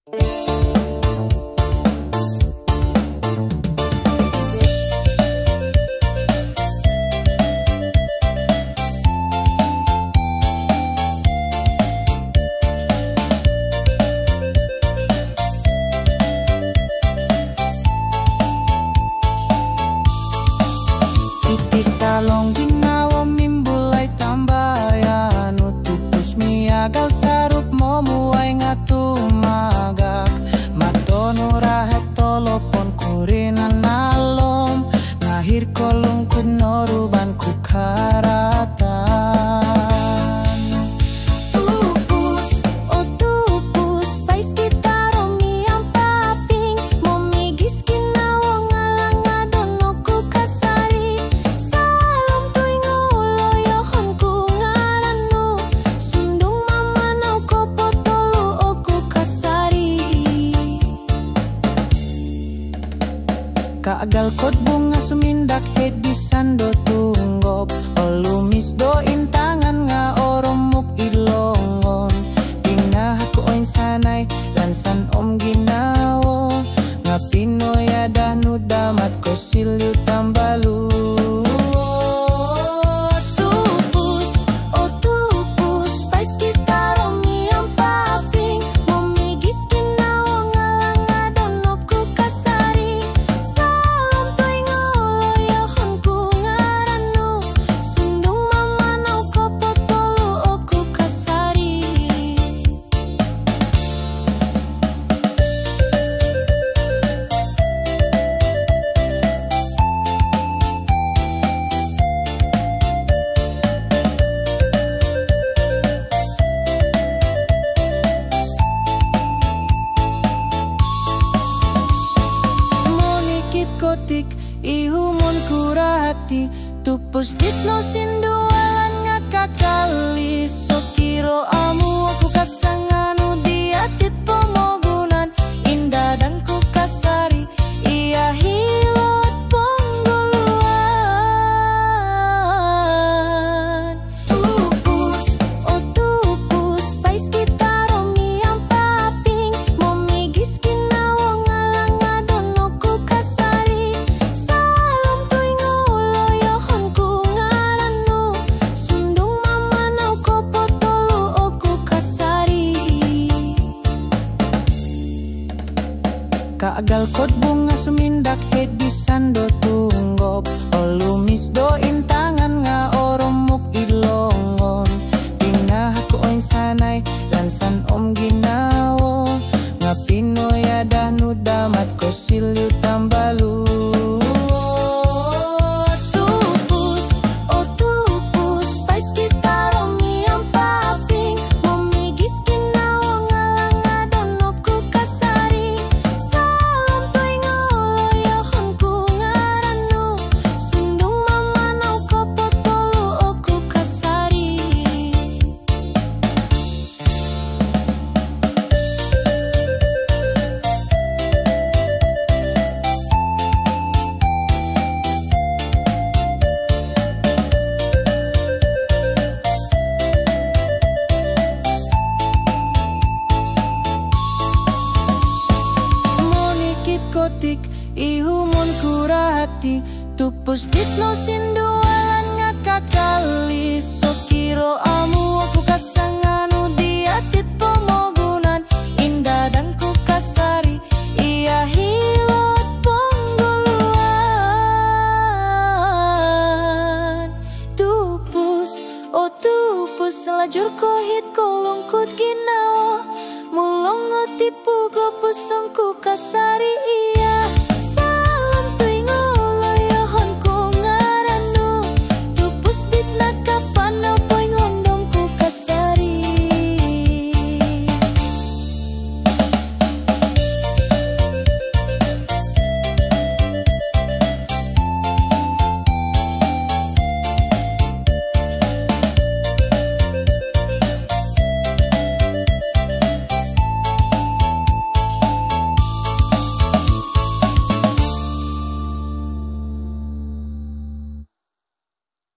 Iti salong ginawa mimbulay tambayan utupus miagal sarup momuay nga tumagak matono rahet tolopon kurinan nalom ngahir kolong kunoruban kukaratan tupus oh tupus pais kita romi ang paping momigis kinawang alang adono ku kasari salom tuing ulo yohon ku ngaranu sundung mamanaw ko potolo o ku kasari kaagal kot bunga sumindak hedi sando tunggop olumis do intangan nga oromuk ilongon tinahak ko oin sanay lansan om ginawo nga pinoy adahnu damat ko silyu tambalu tupus oh tupus pais kita romi ang paping momigis kinawang alang adono ku kasari salom tuing ulo yohon ku ngaranu sundung mamanaw ko potolo o ku kasari monikit kotik ihumon kurahati tupus ditno sindualan nga kakali sokiro amu aku kasanganu diatit pomogunan indah dan ku kasari iya hilot ponggoluan tupus oh tupus pais kita romi ang paping momigis kinawang alang adono ku kasari salom tuing ulo yohon ku ngaranu sundung mamanaw ko potolo o ku kasari kaagal kot bunga sumindak hedi sando tunggop olumis do intangan nga oromuk ilongon tinahak ko oin sanay lansan om ginawo nga pinoy adahnu damat ko silyu tambalu tupus oh tupus pais kita romi ang paping momigis kinawang alang adono ku kasari salom tuing ulo yohon ku ngaranu sundung mamanaw ko potolo o ku kasari monikit kotik ihumon kurahati tupus ditno sindualan nga kakali sokiro amu aku kasanganu diatit pomogunan indah dan ku kasari iya hilot ponggoluan tupus oh tupus selajur kohit kolong kut ginawa mulong tipu go pusong ku kasari